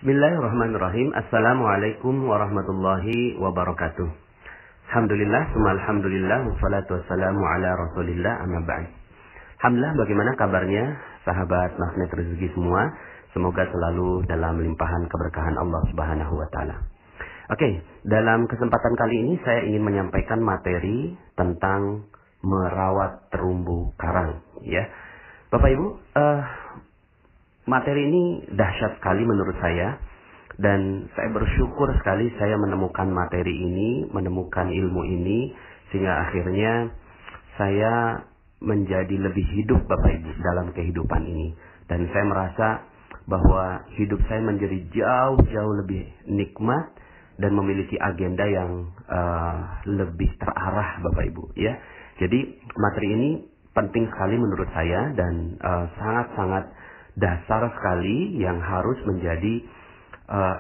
Bismillahirrahmanirrahim. Assalamualaikum warahmatullahi wabarakatuh. Alhamdulillah, alhamdulillah, wassalatu wassalamu ala rasulillah, amma ba'd. Alhamdulillah, bagaimana kabarnya sahabat magnet rezeki semua? Semoga selalu dalam limpahan keberkahan Allah Subhanahu wa taala. Oke, dalam kesempatan kali ini saya ingin menyampaikan materi tentang merawat terumbu karang, ya. Bapak Ibu, materi ini dahsyat sekali menurut saya, dan saya bersyukur sekali saya menemukan materi ini, menemukan ilmu ini, sehingga akhirnya saya menjadi lebih hidup Bapak Ibu dalam kehidupan ini. Dan saya merasa bahwa hidup saya menjadi jauh-jauh lebih nikmat dan memiliki agenda yang lebih terarah Bapak Ibu, ya. Jadi materi ini penting sekali menurut saya dan sangat-sangat dasar sekali yang harus menjadi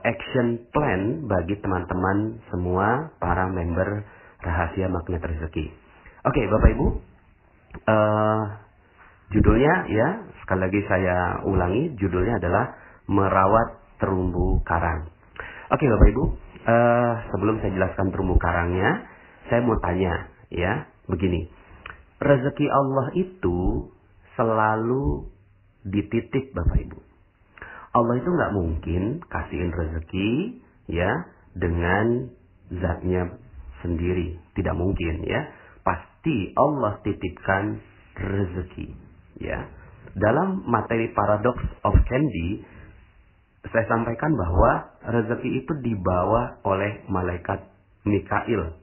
action plan bagi teman-teman semua para member Rahasia Magnet Rezeki. Oke, Bapak Ibu, judulnya ya, sekali lagi saya ulangi, judulnya adalah merawat terumbu karang. Oke Bapak Ibu, sebelum saya jelaskan terumbu karangnya, saya mau tanya ya, begini. Rezeki Allah itu selalu dititip Bapak Ibu. Allah itu nggak mungkin kasihin rezeki ya dengan zatnya sendiri, tidak mungkin ya. Pasti Allah titipkan rezeki ya. Dalam materi Paradox of Candy saya sampaikan bahwa rezeki itu dibawa oleh malaikat Mikail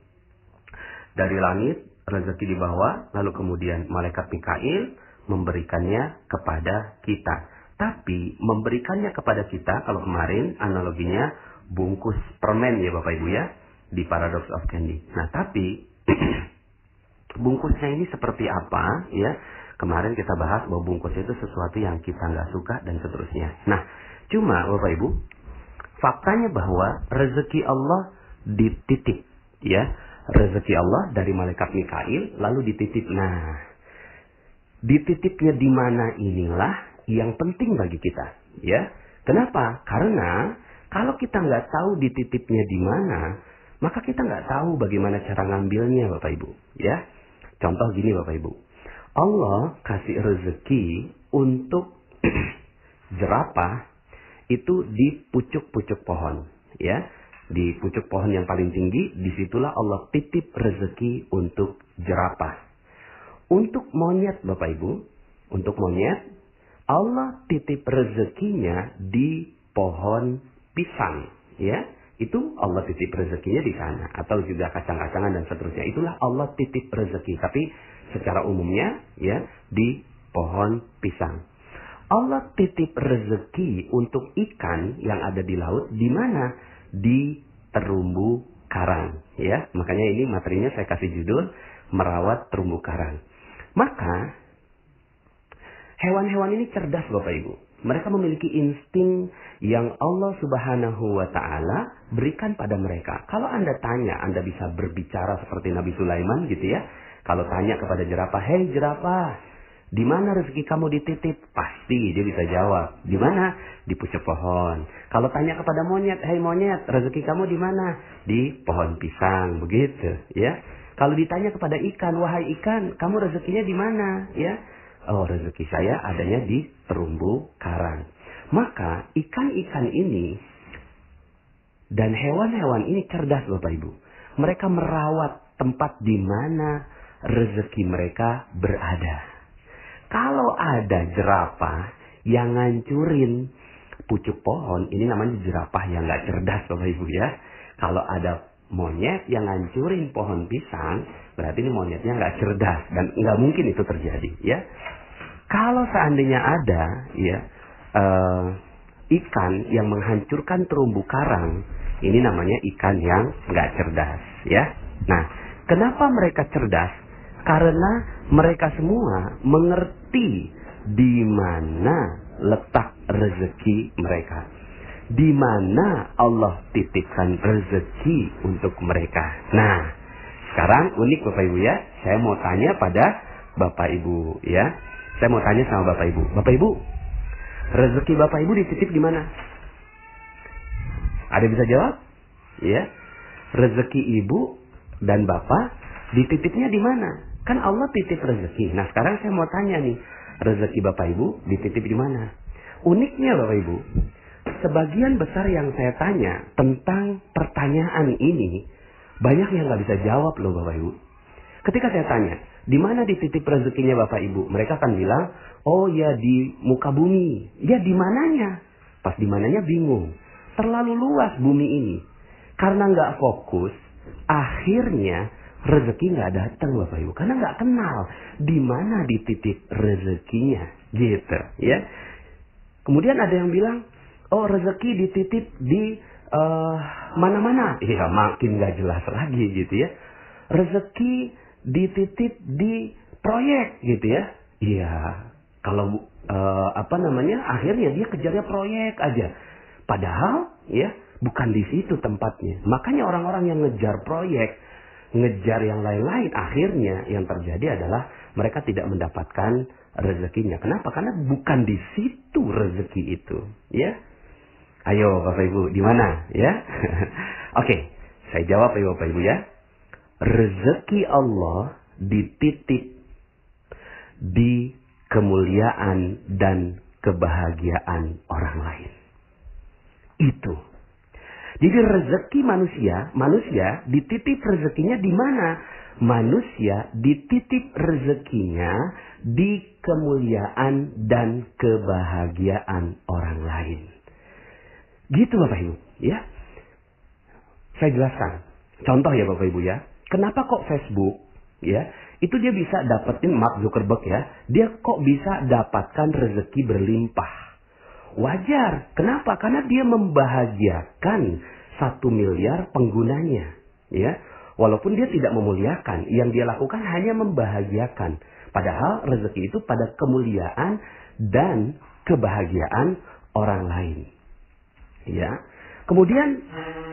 dari langit. Rezeki dibawa, lalu kemudian malaikat Mikail memberikannya kepada kita. Tapi memberikannya kepada kita, kalau kemarin analoginya bungkus permen ya Bapak Ibu ya, di Paradox of Candy. Nah tapi bungkusnya ini seperti apa ya? Kemarin kita bahas bahwa bungkus itu sesuatu yang kita nggak suka dan seterusnya. Nah cuma Bapak Ibu, faktanya bahwa rezeki Allah dititip ya. Rezeki Allah dari malaikat Mikail lalu dititip. Nah, dititipnya di mana inilah yang penting bagi kita, ya. Kenapa? Karena kalau kita nggak tahu dititipnya di mana, maka kita nggak tahu bagaimana cara ngambilnya, Bapak Ibu, ya. Contoh gini, Bapak Ibu, Allah kasih rezeki untuk jerapah itu di pucuk-pucuk pohon, ya. Di pucuk pohon yang paling tinggi, disitulah Allah titip rezeki untuk jerapah. Untuk monyet Bapak Ibu, untuk monyet, Allah titip rezekinya di pohon pisang. Ya, itu Allah titip rezekinya di sana. Atau juga kacang-kacangan dan seterusnya. Itulah Allah titip rezeki. Tapi secara umumnya, ya, di pohon pisang. Allah titip rezeki untuk ikan yang ada di laut, di mana? Di terumbu karang, ya. Makanya ini materinya saya kasih judul merawat terumbu karang. Maka hewan-hewan ini cerdas Bapak Ibu. Mereka memiliki insting yang Allah Subhanahu wa taala berikan pada mereka. Kalau Anda tanya, Anda bisa berbicara seperti Nabi Sulaiman gitu ya. Kalau tanya kepada jerapah, "Hei jerapah, di mana rezeki kamu dititip?" Pasti dia bisa jawab. Di mana? Di pucuk pohon. Kalau tanya kepada monyet, "Hei monyet, rezeki kamu di mana?" Di pohon pisang, begitu, ya. Kalau ditanya kepada ikan, "Wahai ikan, kamu rezekinya di mana?" Ya. "Oh, rezeki saya adanya di terumbu karang." Maka ikan-ikan ini dan hewan-hewan ini cerdas Bapak Ibu. Mereka merawat tempat di mana rezeki mereka berada. Kalau ada jerapah yang ngancurin pucuk pohon, ini namanya jerapah yang nggak cerdas Bapak Ibu ya. Kalau ada monyet yang ngancurin pohon pisang, berarti ini monyetnya nggak cerdas dan nggak mungkin itu terjadi ya. Kalau seandainya ada ya ikan yang menghancurkan terumbu karang, ini namanya ikan yang nggak cerdas ya. Nah, kenapa mereka cerdas? Karena mereka semua mengerti di mana letak rezeki mereka. Di mana Allah titipkan rezeki untuk mereka. Nah, sekarang unik Bapak Ibu ya. Saya mau tanya pada Bapak Ibu ya. Saya mau tanya sama Bapak Ibu. Bapak Ibu, rezeki Bapak Ibu dititip di mana? Ada yang bisa jawab? Ya. Rezeki ibu dan bapak dititipnya di mana? Kan Allah titip rezeki. Nah, sekarang saya mau tanya nih, rezeki bapak ibu dititip di mana? Uniknya bapak ibu, sebagian besar yang saya tanya tentang pertanyaan ini, banyak yang nggak bisa jawab loh bapak ibu. Ketika saya tanya, di mana dititip rezekinya bapak ibu? Mereka akan bilang, oh ya di muka bumi. Ya di mananya? Pas di mananya bingung. Terlalu luas bumi ini. Karena nggak fokus, akhirnya rezeki nggak datang bapak ibu. Karena nggak kenal di mana dititip rezekinya, gitu ya. Kemudian ada yang bilang, oh rezeki dititip di mana-mana. Iya makin nggak jelas lagi gitu ya. Rezeki dititip di proyek gitu ya. Iya, kalau akhirnya dia kejarnya proyek aja. Padahal ya bukan di situ tempatnya. Makanya orang-orang yang ngejar proyek, ngejar yang lain-lain, akhirnya yang terjadi adalah mereka tidak mendapatkan rezekinya. Kenapa? Karena bukan di situ rezeki itu, ya. Ayo Bapak Ibu, di mana? Ya. Oke, saya jawab ya Bapak Ibu ya. Rezeki Allah dititip di kemuliaan dan kebahagiaan orang lain. Itu. Jadi rezeki manusia dititip rezekinya di mana? Manusia dititip rezekinya di kemuliaan dan kebahagiaan orang lain. Gitu Bapak Ibu, ya. Saya jelaskan. Contoh ya Bapak Ibu ya. Kenapa kok Facebook, ya, itu dia bisa dapetin Mark Zuckerberg ya, dia kok bisa dapatkan rezeki berlimpah. Wajar. Kenapa? Karena dia membahagiakan 1 miliar penggunanya, ya. Walaupun dia tidak memuliakan, yang dia lakukan hanya membahagiakan. Padahal rezeki itu pada kemuliaan dan kebahagiaan orang lain. Ya. Kemudian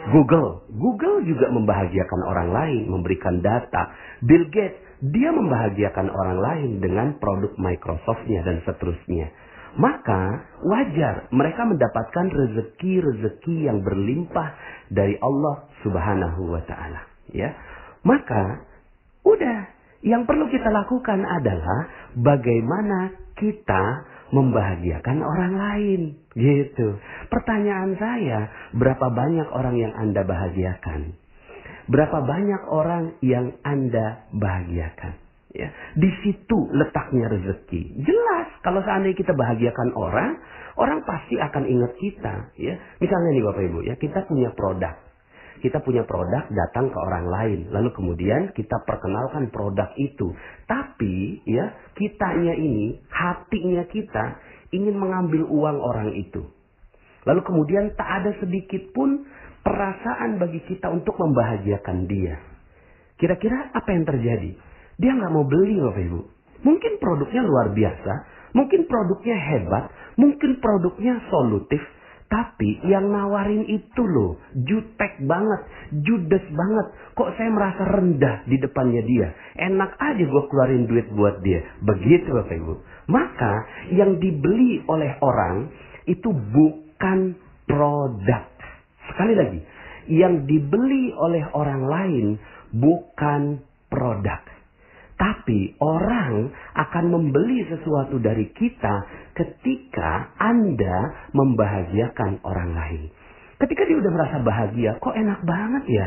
Google juga membahagiakan orang lain, memberikan data. Bill Gates, dia membahagiakan orang lain dengan produk Microsoft-nya dan seterusnya. Maka wajar mereka mendapatkan rezeki-rezeki yang berlimpah dari Allah Subhanahu wa taala, ya. Maka udah, yang perlu kita lakukan adalah bagaimana kita membahagiakan orang lain, gitu. Pertanyaan saya, berapa banyak orang yang Anda bahagiakan? Berapa banyak orang yang Anda bahagiakan? Ya, di situ letaknya rezeki. Jelas, kalau seandainya kita bahagiakan orang, orang pasti akan ingat kita. Ya, misalnya nih Bapak Ibu, ya kita punya produk. Kita punya produk datang ke orang lain. Lalu kemudian kita perkenalkan produk itu. Tapi ya kitanya ini, hatinya kita ingin mengambil uang orang itu. Lalu kemudian tak ada sedikit pun perasaan bagi kita untuk membahagiakan dia. Kira-kira apa yang terjadi? Dia nggak mau beli Bapak Ibu. Mungkin produknya luar biasa. Mungkin produknya hebat. Mungkin produknya solutif. Tapi yang nawarin itu loh, jutek banget, judes banget. Kok saya merasa rendah di depannya dia. Enak aja gue keluarin duit buat dia. Begitu Bapak Ibu. Maka yang dibeli oleh orang itu bukan produk. Sekali lagi, yang dibeli oleh orang lain bukan produk. Tapi orang akan membeli sesuatu dari kita ketika Anda membahagiakan orang lain. Ketika dia udah merasa bahagia, kok enak banget ya.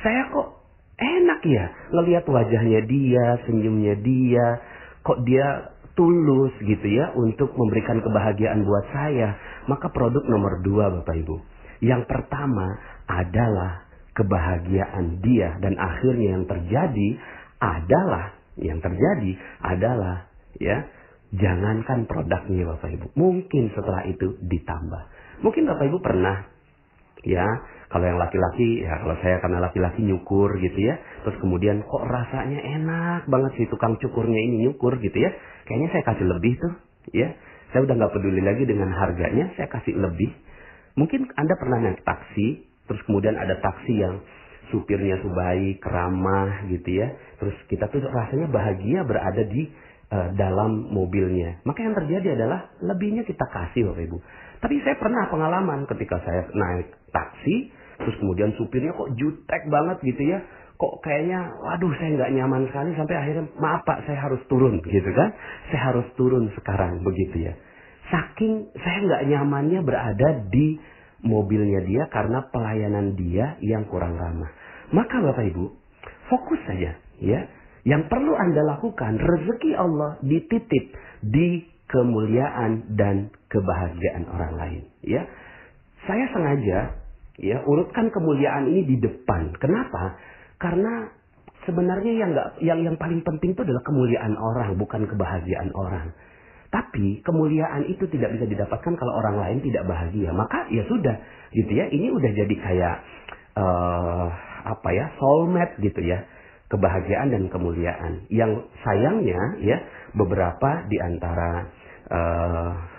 Saya kok enak ya ngelihat wajahnya dia, senyumnya dia. Kok dia tulus gitu ya untuk memberikan kebahagiaan buat saya. Maka produk nomor 2 Bapak Ibu. Yang pertama adalah kebahagiaan dia. Dan akhirnya yang terjadi adalah ya, jangankan produknya Bapak Ibu. Mungkin setelah itu ditambah. Mungkin Bapak Ibu pernah ya, kalau yang laki-laki, ya kalau saya karena laki-laki nyukur gitu ya. Terus kemudian kok rasanya enak banget si tukang cukurnya ini nyukur gitu ya. Kayaknya saya kasih lebih tuh ya. Saya udah gak peduli lagi dengan harganya, saya kasih lebih. Mungkin Anda pernah naik taksi, terus kemudian ada taksi yang supirnya tuh baik, ramah gitu ya. Terus kita tuh rasanya bahagia berada di dalam mobilnya. Maka yang terjadi adalah lebihnya kita kasih Bapak Ibu. Tapi saya pernah pengalaman ketika saya naik taksi, terus kemudian supirnya kok jutek banget gitu ya. Kok kayaknya, waduh saya nggak nyaman sekali sampai akhirnya, maaf Pak, saya harus turun gitu kan. Saya harus turun sekarang begitu ya. Saking saya nggak nyamannya berada di mobilnya dia karena pelayanan dia yang kurang ramah. Maka Bapak Ibu, fokus saja ya. Yang perlu Anda lakukan, rezeki Allah dititip di kemuliaan dan kebahagiaan orang lain ya. Saya sengaja ya urutkan kemuliaan ini di depan. Kenapa? Karena sebenarnya yang paling penting itu adalah kemuliaan orang, bukan kebahagiaan orang. Tapi kemuliaan itu tidak bisa didapatkan kalau orang lain tidak bahagia. Maka ya sudah gitu ya. Ini udah jadi kayak soulmate gitu ya. Kebahagiaan dan kemuliaan. Yang sayangnya ya beberapa di antara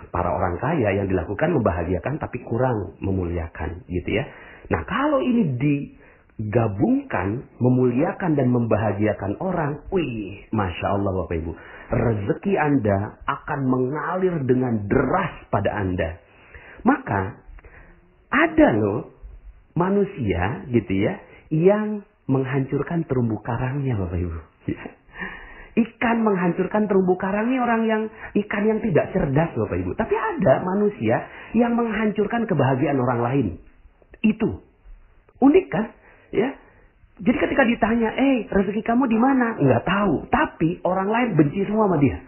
para orang kaya yang dilakukan membahagiakan tapi kurang memuliakan gitu ya. Nah, kalau ini digabungkan memuliakan dan membahagiakan orang, wih, Masya Allah Bapak Ibu, rezeki Anda akan mengalir dengan deras pada Anda. Maka ada loh manusia gitu ya yang menghancurkan terumbu karangnya Bapak Ibu. Ikan menghancurkan terumbu karangnya ikan yang tidak cerdas Bapak Ibu. Tapi ada manusia yang menghancurkan kebahagiaan orang lain. Itu unik kan? Ya. Jadi ketika ditanya, rezeki kamu di mana? Nggak tahu. Tapi orang lain benci semua sama dia.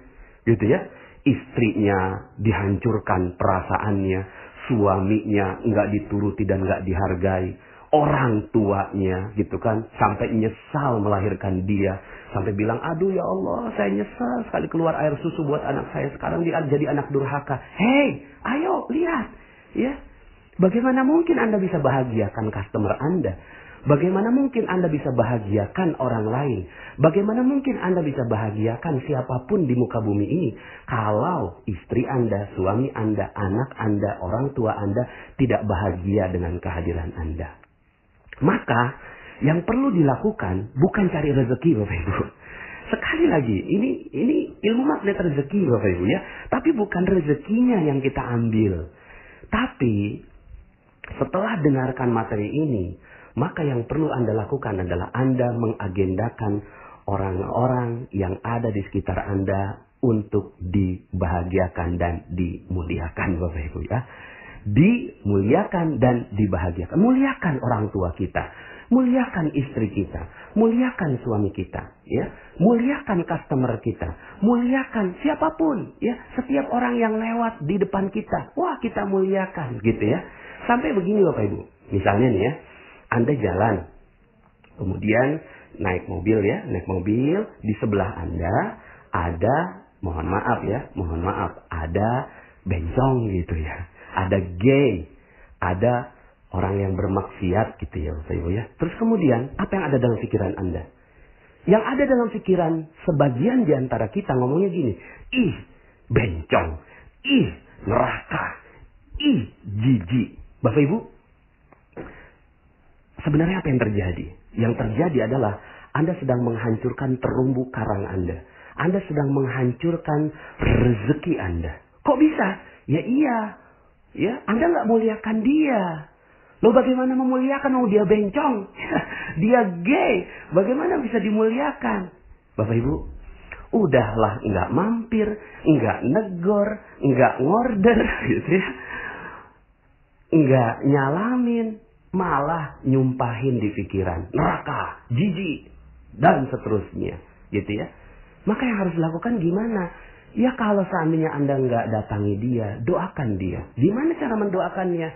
Gitu ya. Istrinya dihancurkan perasaannya. Suaminya nggak dituruti dan nggak dihargai. Orang tuanya gitu kan. Sampai nyesal melahirkan dia. Sampai bilang, aduh ya Allah, saya nyesal sekali keluar air susu buat anak saya. Sekarang dia jadi anak durhaka. Hei, ayo lihat. Ya. Bagaimana mungkin Anda bisa bahagiakan customer Anda? Bagaimana mungkin Anda bisa bahagiakan orang lain? Bagaimana mungkin Anda bisa bahagiakan siapapun di muka bumi ini? Kalau istri Anda, suami Anda, anak Anda, orang tua Anda tidak bahagia dengan kehadiran Anda. Maka yang perlu dilakukan bukan cari rezeki Bapak Ibu. Sekali lagi, ini ilmu magnet rezeki Bapak Ibu ya. Tapi bukan rezekinya yang kita ambil. Tapi setelah dengarkan materi ini, maka yang perlu Anda lakukan adalah Anda mengagendakan orang-orang yang ada di sekitar Anda untuk dibahagiakan dan dimuliakan Bapak Ibu ya. Dimuliakan dan dibahagiakan. Muliakan orang tua kita. Muliakan istri kita. Muliakan suami kita. Ya. Muliakan customer kita. Muliakan siapapun. Ya. Setiap orang yang lewat di depan kita. Wah, kita muliakan gitu ya. Sampai begini Bapak Ibu. Misalnya nih ya. Anda jalan. Kemudian naik mobil ya. Naik mobil. Di sebelah Anda ada, mohon maaf. Ada bencong gitu ya. Ada gay. Ada orang yang bermaksiat gitu ya Bapak Ibu ya. Terus kemudian apa yang ada dalam pikiran Anda? Yang ada dalam pikiran sebagian di antara kita ngomongnya gini. Ih, bencong. Ih, neraka. Ih, jijik. Bapak Ibu, sebenarnya apa yang terjadi? Yang terjadi adalah Anda sedang menghancurkan terumbu karang Anda. Anda sedang menghancurkan rezeki Anda. Kok bisa? Ya iya. Ya, Anda nggak muliakan dia. Loh bagaimana memuliakan? Oh dia bencong. Dia gay. Bagaimana bisa dimuliakan? Bapak Ibu, udahlah nggak mampir, nggak negor, nggak ngorder gitu ya. Nggak nyalamin, malah nyumpahin di pikiran. Neraka, jijik, dan seterusnya. Gitu ya. Maka yang harus dilakukan gimana? Ya kalau seandainya Anda nggak datangi dia, doakan dia. Gimana cara mendoakannya?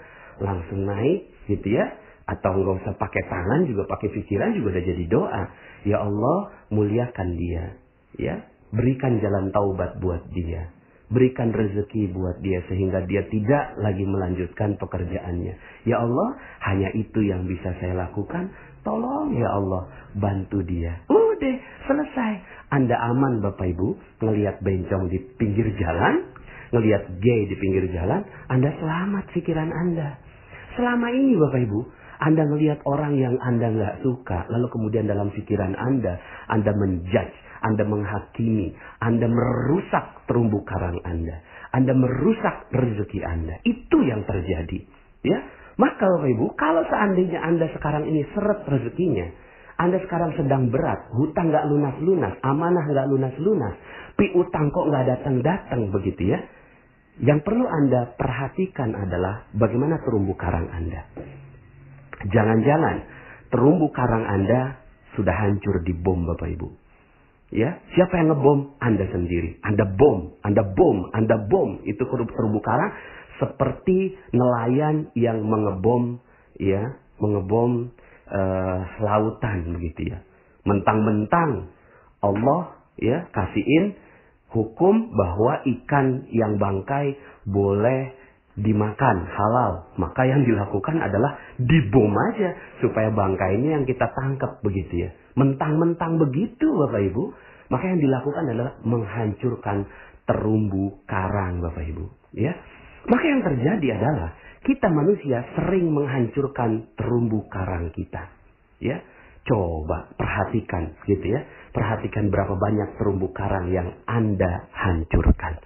Langsung naik gitu ya. Atau nggak usah pakai tangan, juga pakai pikiran juga udah jadi doa. Ya Allah, muliakan dia. Ya, berikan jalan taubat buat dia. Berikan rezeki buat dia sehingga dia tidak lagi melanjutkan pekerjaannya. Ya Allah, hanya itu yang bisa saya lakukan. Tolong ya Allah, bantu dia. Udah, selesai. Anda aman Bapak Ibu, ngelihat bencong di pinggir jalan, ngelihat gay di pinggir jalan, Anda selamat pikiran Anda. Selama ini Bapak Ibu, Anda ngelihat orang yang Anda nggak suka, lalu kemudian dalam pikiran Anda menjudge, Anda menghakimi, Anda merusak terumbu karang Anda. Anda merusak rezeki Anda. Itu yang terjadi. Ya, maka Bapak Ibu, kalau seandainya Anda sekarang ini seret rezekinya, Anda sekarang sedang berat, hutang nggak lunas-lunas, amanah nggak lunas-lunas, piutang kok nggak datang-datang begitu ya. Yang perlu Anda perhatikan adalah bagaimana terumbu karang Anda. Jangan-jangan terumbu karang Anda sudah hancur di bom Bapak Ibu. Ya, siapa yang ngebom? Anda sendiri. Anda bom. Itu terumbu karang seperti nelayan yang mengebom lautan begitu ya. Mentang-mentang Allah ya kasihin hukum bahwa ikan yang bangkai boleh dimakan halal. Maka yang dilakukan adalah dibom aja supaya bangkai ini yang kita tangkap begitu ya. Mentang-mentang begitu Bapak Ibu, maka yang dilakukan adalah menghancurkan terumbu karang Bapak Ibu, ya. Maka yang terjadi adalah kita manusia sering menghancurkan terumbu karang kita, ya. Coba perhatikan gitu ya. Perhatikan berapa banyak terumbu karang yang Anda hancurkan.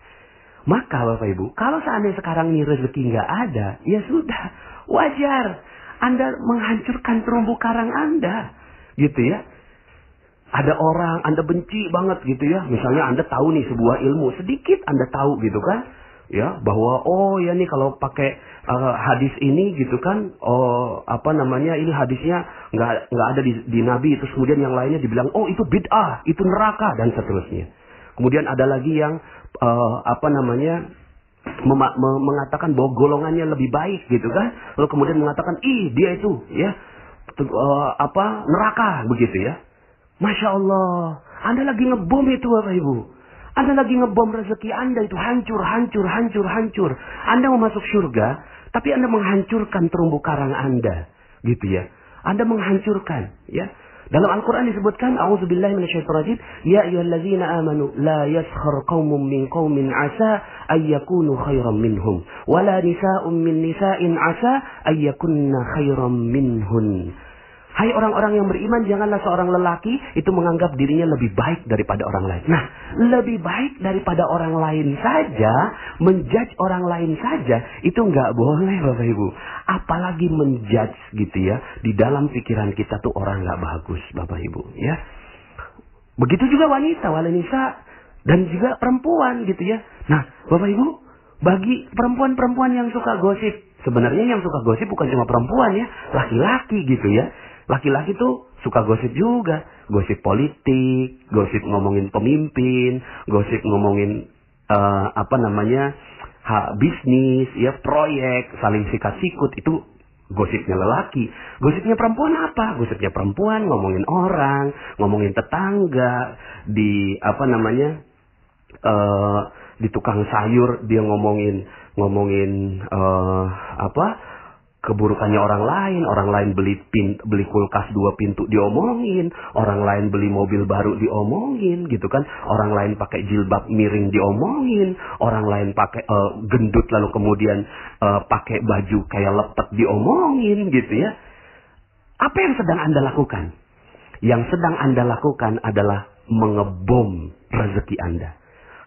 Maka Bapak Ibu, kalau seandainya sekarang ini rezeki nggak ada, ya sudah, wajar Anda menghancurkan terumbu karang Anda, gitu ya. Ada orang Anda benci banget gitu ya, misalnya Anda tahu nih sebuah ilmu, sedikit Anda tahu gitu kan, ya bahwa oh ya nih kalau pakai hadis ini gitu kan, ini hadisnya nggak ada di Nabi, terus kemudian yang lainnya dibilang oh itu bid'ah, itu neraka dan seterusnya. Kemudian ada lagi yang mengatakan bahwa golongannya lebih baik gitu kan, lalu kemudian mengatakan dia itu ya neraka begitu ya. Masya Allah, Anda lagi ngebom itu Bapak Ibu. Anda lagi ngebom rezeki Anda itu hancur. Anda mau masuk surga, tapi Anda menghancurkan terumbu karang Anda, gitu ya. Anda menghancurkan, ya. Dalam Al-Quran disebutkan, A'udzubillahi minasyaitonirrajim, ya ayyuhallazina amanu la yaskhar qaumun min qaumin asa ayyakunu khairan minhum, wala nisa'un min nisa'in asa ayyakunna khairan minhun. Hai orang-orang yang beriman, janganlah seorang lelaki itu menganggap dirinya lebih baik daripada orang lain. Nah, lebih baik daripada orang lain saja, menjudge orang lain saja, itu nggak boleh Bapak Ibu. Apalagi menjudge gitu ya, di dalam pikiran kita tuh orang nggak bagus Bapak Ibu ya. Begitu juga wanita dan juga perempuan gitu ya. Nah Bapak Ibu, bagi perempuan-perempuan yang suka gosip, sebenarnya yang suka gosip bukan cuma perempuan ya, laki-laki gitu ya. Laki-laki tuh suka gosip juga. Gosip politik, gosip ngomongin pemimpin, gosip ngomongin bisnis, ya proyek, saling sikat-sikut, itu gosipnya lelaki. Gosipnya perempuan apa? Gosipnya perempuan ngomongin orang, ngomongin tetangga, di tukang sayur dia ngomongin keburukannya orang lain beli kulkas 2 pintu diomongin, orang lain beli mobil baru diomongin gitu kan, orang lain pakai jilbab miring diomongin, orang lain pakai gendut lalu kemudian pakai baju kayak lepet diomongin gitu ya. Apa yang sedang Anda lakukan? Yang sedang Anda lakukan adalah mengebom rezeki Anda.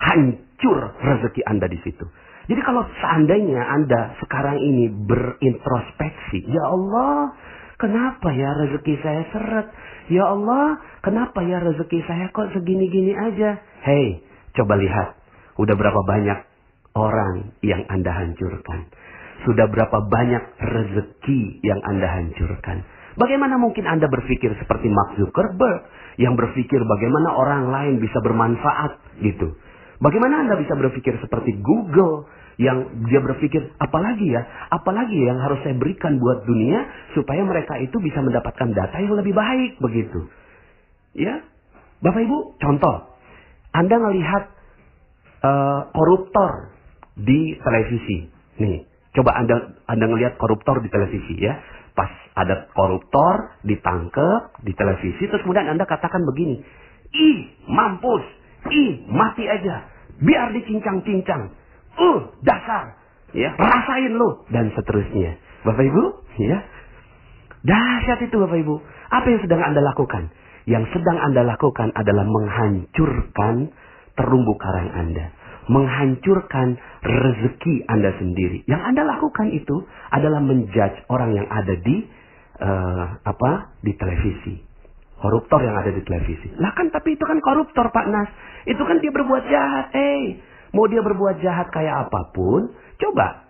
Hancur rezeki Anda di situ. Jadi kalau seandainya Anda sekarang ini berintrospeksi, ya Allah, kenapa ya rezeki saya seret? Ya Allah, kenapa ya rezeki saya kok segini-gini aja? Hei, coba lihat, udah berapa banyak orang yang Anda hancurkan? Sudah berapa banyak rezeki yang Anda hancurkan? Bagaimana mungkin Anda berpikir seperti Mark Zuckerberg yang berpikir bagaimana orang lain bisa bermanfaat gitu? Bagaimana Anda bisa berpikir seperti Google yang dia berpikir apalagi yang harus saya berikan buat dunia supaya mereka itu bisa mendapatkan data yang lebih baik begitu. Ya, Bapak Ibu, contoh, Anda ngelihat koruptor di televisi. Nih, coba Anda ngelihat koruptor di televisi ya. Pas ada koruptor ditangkap di televisi, terus kemudian Anda katakan begini, mampus, mati aja. Biar dicincang-cincang. Dasar. Ya, rasain lu. Dan seterusnya. Bapak Ibu, ya. Dahsyat itu Bapak Ibu. Apa yang sedang Anda lakukan? Yang sedang Anda lakukan adalah menghancurkan terumbu karang Anda. menghancurkan rezeki Anda sendiri. Yang Anda lakukan itu adalah menjudge orang yang ada di di televisi. Koruptor yang ada di televisi. Lah kan tapi itu kan koruptor Pak Nas. Itu kan dia berbuat jahat. Mau dia berbuat jahat kayak apapun, coba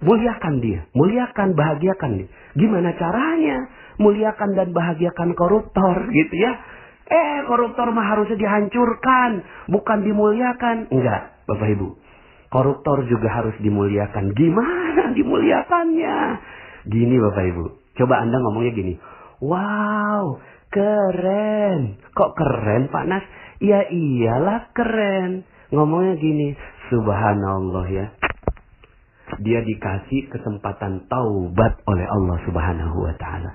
muliakan dia, muliakan, bahagiakan dia. Gimana caranya muliakan dan bahagiakan koruptor gitu ya? Koruptor mah harusnya dihancurkan, bukan dimuliakan. Enggak, Bapak Ibu. Koruptor juga harus dimuliakan. Gimana dimuliakannya? Gini Bapak Ibu. Coba Anda ngomongnya gini. Wow, keren. Kok keren Pak Nas? Ya iyalah keren. Ngomongnya gini. Subhanallah ya. Dia dikasih kesempatan taubat oleh Allah Subhanahu wa ta'ala.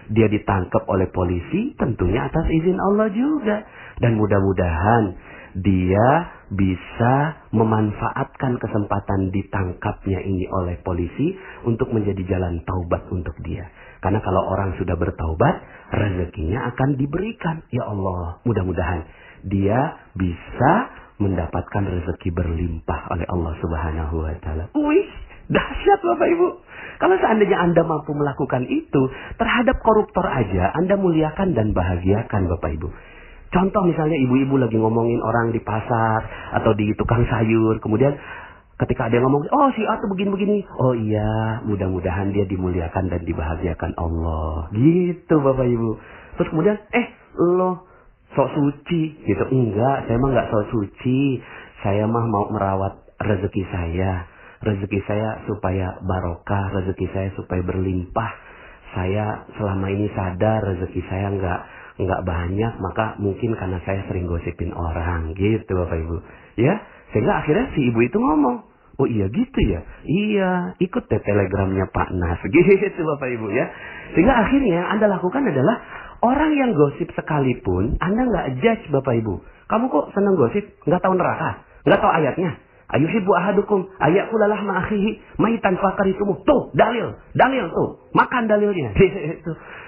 Dia ditangkap oleh polisi tentunya atas izin Allah juga. Dan mudah-mudahan dia bisa memanfaatkan kesempatan ditangkapnya ini oleh polisi untuk menjadi jalan taubat untuk dia. Karena kalau orang sudah bertaubat, rezekinya akan diberikan. Ya Allah, mudah-mudahan dia bisa mendapatkan rezeki berlimpah oleh Allah Subhanahu wa ta'ala. Wih, dahsyat Bapak Ibu. Kalau seandainya Anda mampu melakukan itu, terhadap koruptor aja Anda muliakan dan bahagiakan Bapak Ibu. Contoh misalnya ibu-ibu lagi ngomongin orang di pasar atau di tukang sayur. Kemudian ketika ada yang ngomong, oh si A tuh begini-begini. Oh iya, mudah-mudahan dia dimuliakan dan dibahagiakan Allah. Gitu Bapak Ibu. Terus kemudian, lo sok suci gitu. Enggak, saya mah enggak sok suci. Saya mah mau merawat rezeki saya. Rezeki saya supaya barokah, rezeki saya supaya berlimpah. Saya selama ini sadar rezeki saya enggak banyak, maka mungkin karena saya sering gosipin orang, gitu Bapak Ibu. Ya, sehingga akhirnya si ibu itu ngomong, oh iya gitu ya? Iya, ikut deh telegramnya Pak Nas, gitu Bapak Ibu ya. Sehingga akhirnya yang Anda lakukan adalah orang yang gosip sekalipun, Anda nggak judge Bapak Ibu. Kamu kok seneng gosip? Nggak tahu neraka? Nggak tahu ayatnya? Ayuhibbu ahadukum ayakula lahma akhihi maitan fakaritumu. Tuh, dalil tuh. Makan dalilnya.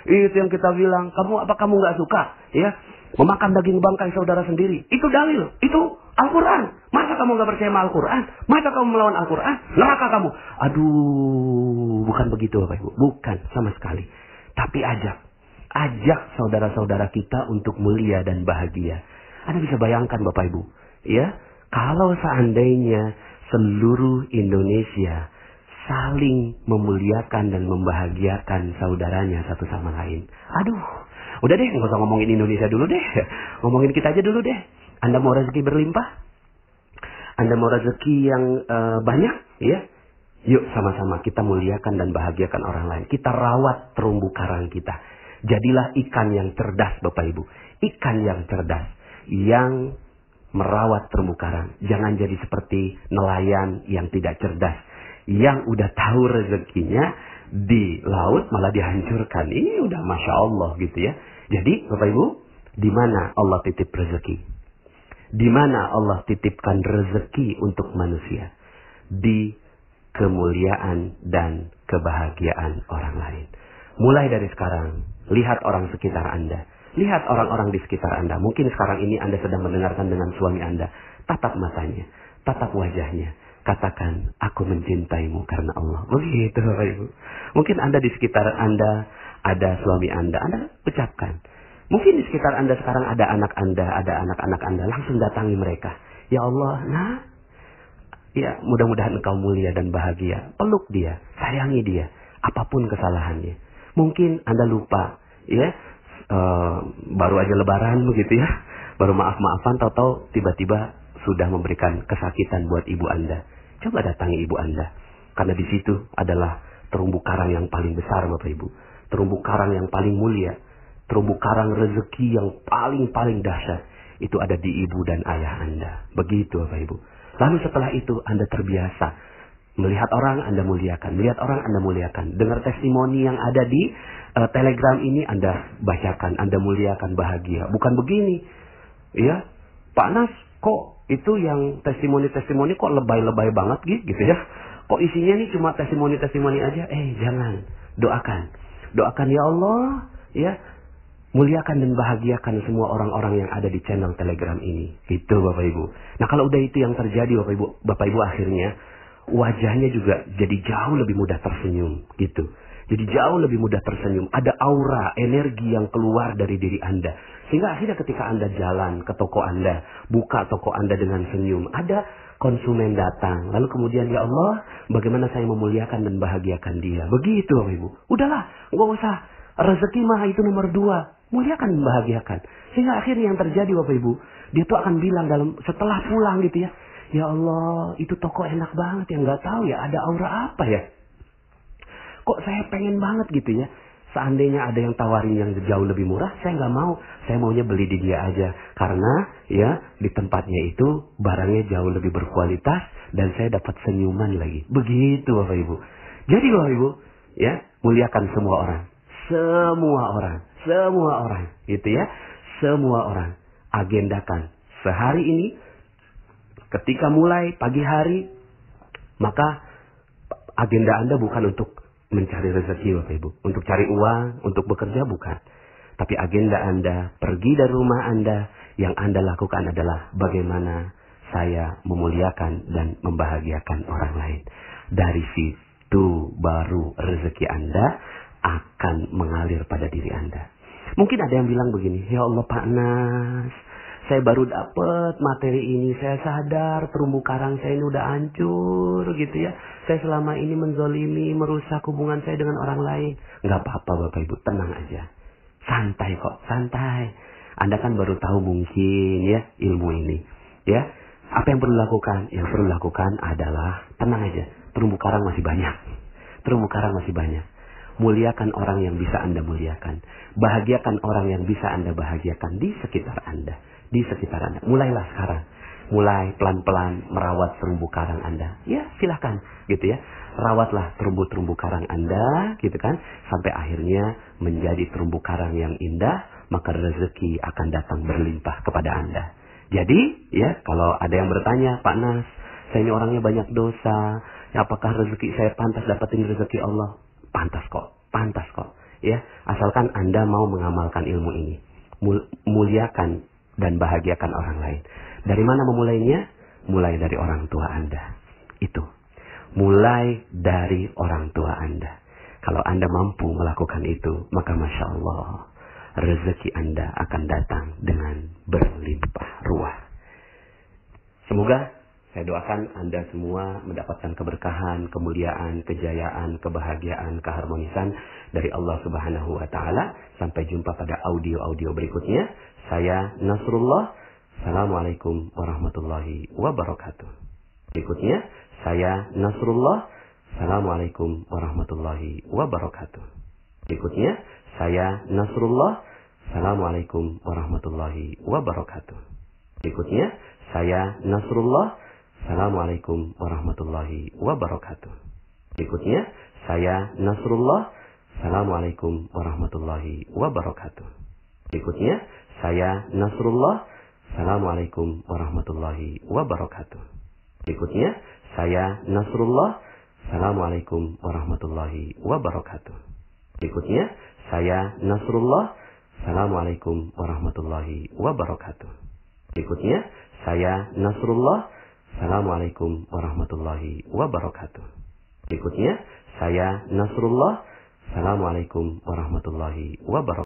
Itu yang kita bilang, kamu nggak suka ya memakan daging bangkai saudara sendiri? Itu dalil. Itu Al-Qur'an. Masa kamu nggak percaya sama Al-Qur'an? Masa kamu melawan Al-Qur'an? Neraka kamu. Aduh, bukan begitu Bapak Ibu. Bukan sama sekali. Tapi ajak saudara-saudara kita untuk mulia dan bahagia. Anda bisa bayangkan Bapak Ibu, ya, kalau seandainya seluruh Indonesia saling memuliakan dan membahagiakan saudaranya satu sama lain. Aduh, udah deh, nggak usah ngomongin Indonesia dulu deh. Ngomongin kita aja dulu deh. Anda mau rezeki berlimpah? Anda mau rezeki yang banyak? Ya, yuk sama-sama kita muliakan dan bahagiakan orang lain. Kita rawat terumbu karang kita. Jadilah ikan yang cerdas Bapak Ibu. Ikan yang cerdas. Yang merawat terumbu karang. Jangan jadi seperti nelayan yang tidak cerdas. Yang udah tahu rezekinya di laut malah dihancurkan. Ini udah Masya Allah gitu ya. Jadi Bapak Ibu, di mana Allah titip rezeki? Di mana Allah titipkan rezeki untuk manusia? Di kemuliaan dan kebahagiaan orang lain. Mulai dari sekarang, lihat orang sekitar Anda. Lihat orang-orang di sekitar Anda. Mungkin sekarang ini Anda sedang mendengarkan dengan suami Anda. Tatap matanya. Tatap wajahnya. Katakan, aku mencintaimu karena Allah. Begitu Bapak Ibu. Mungkin Anda di sekitar Anda ada suami Anda. Anda ucapkan. Mungkin di sekitar Anda sekarang ada anak Anda. Ada anak-anak Anda. Langsung datangi mereka. Ya Allah, ya mudah-mudahan engkau mulia dan bahagia. Peluk dia. Sayangi dia. Apapun kesalahannya. Mungkin Anda lupa. Ya. Baru aja lebaran begitu ya, baru maaf-maafan, tahu-tahu tiba-tiba sudah memberikan kesakitan buat ibu Anda. Coba datangi ibu Anda, karena di situ adalah terumbu karang yang paling besar Bapak Ibu, terumbu karang yang paling mulia, terumbu karang rezeki yang paling dahsyat. Itu ada di ibu dan ayah Anda. Begitu Bapak Ibu. Lalu setelah itu Anda terbiasa melihat orang Anda muliakan, melihat orang Anda muliakan. Dengar testimoni yang ada di Telegram ini Anda bacakan, Anda muliakan, bahagia. Bukan begini, ya Pak Nas, kok itu yang testimoni-testimoni kok lebay-lebay banget gitu ya? Kok isinya nih cuma testimoni-testimoni aja? Jangan, doakan ya Allah, ya Muliakan dan bahagiakan semua orang-orang yang ada di channel Telegram ini. Itu Bapak Ibu. Nah kalau udah itu yang terjadi Bapak Ibu akhirnya wajahnya juga jadi jauh lebih mudah tersenyum gitu. Jadi jauh lebih mudah tersenyum. Ada aura, energi yang keluar dari diri Anda. Sehingga akhirnya ketika Anda jalan ke toko Anda, buka toko Anda dengan senyum, ada konsumen datang. Lalu kemudian, ya Allah, bagaimana saya memuliakan dan bahagiakan dia. Begitu Bapak Ibu. Udahlah, nggak usah. Rezeki mah itu nomor 2. Muliakan dan bahagiakan. Sehingga akhirnya yang terjadi Bapak Ibu, dia tuh akan bilang setelah pulang gitu ya. Ya Allah, itu toko enak banget ya. Nggak tahu ya, ada aura apa ya. Kok saya pengen banget gitu ya. Seandainya ada yang tawarin yang jauh lebih murah, saya nggak mau. Saya maunya beli di dia aja. Karena ya di tempatnya itu barangnya jauh lebih berkualitas dan saya dapat senyuman lagi. Begitu Bapak Ibu. Jadi Bapak Ibu, ya muliakan semua orang. Semua orang gitu ya. Semua orang. Agendakan sehari ini ketika mulai pagi hari, maka agenda Anda bukan untuk mencari rezeki Bapak Ibu. Untuk cari uang, untuk bekerja bukan. Tapi agenda Anda, pergi dari rumah Anda, yang Anda lakukan adalah bagaimana saya memuliakan dan membahagiakan orang lain. Dari situ baru rezeki Anda akan mengalir pada diri Anda. Mungkin ada yang bilang begini, ya Allah Pak Nas, saya baru dapat materi ini, saya sadar terumbu karang saya ini udah hancur gitu ya. Saya selama ini menzolimi, merusak hubungan saya dengan orang lain. Nggak apa-apa Bapak Ibu, tenang aja. Santai kok, santai. Anda kan baru tahu mungkin ya ilmu ini. Ya, apa yang perlu dilakukan? Yang perlu dilakukan adalah tenang aja. Terumbu karang masih banyak. Terumbu karang masih banyak. Muliakan orang yang bisa Anda muliakan. Bahagiakan orang yang bisa Anda bahagiakan di sekitar Anda. Di sekitar Anda. Mulailah sekarang. Mulai pelan-pelan merawat terumbu karang Anda. Ya silahkan gitu ya. Rawatlah terumbu-terumbu karang Anda gitu kan. Sampai akhirnya menjadi terumbu karang yang indah. Maka rezeki akan datang berlimpah kepada Anda. Jadi ya kalau ada yang bertanya, Pak Nas, saya ini orangnya banyak dosa. Ya, apakah rezeki saya pantas dapetin rezeki Allah? Pantas kok. Pantas kok. Ya, asalkan Anda mau mengamalkan ilmu ini. Muliakan dan bahagiakan orang lain. Dari mana memulainya? Mulai dari orang tua Anda. Itu. Mulai dari orang tua Anda. Kalau Anda mampu melakukan itu, maka Masya Allah, rezeki Anda akan datang dengan berlimpah ruah. Semoga saya doakan Anda semua mendapatkan keberkahan, kemuliaan, kejayaan, kebahagiaan, keharmonisan dari Allah Subhanahu wa Ta'ala. Sampai jumpa pada audio-audio berikutnya. Saya Nasrullah. Assalamualaikum warahmatullahi wabarakatuh. Berikutnya, saya Nasrullah. Assalamualaikum warahmatullahi wabarakatuh. Berikutnya, saya Nasrullah. Assalamualaikum warahmatullahi wabarakatuh. Berikutnya, saya Nasrullah. Assalamualaikum warahmatullahi wabarakatuh. Berikutnya, saya Nasrullah. Assalamualaikum warahmatullahi wabarakatuh. Berikutnya, saya Nasrullah. Assalamualaikum warahmatullahi wabarakatuh. Berikutnya, saya Nasrullah. Assalamualaikum warahmatullahi wabarakatuh. Berikutnya, saya Nasrullah. Assalamualaikum warahmatullahi wabarakatuh. Berikutnya, saya Nasrullah. Assalamualaikum warahmatullahi wabarakatuh. Berikutnya, saya Nasrullah. Assalamualaikum warahmatullahi wabarakatuh.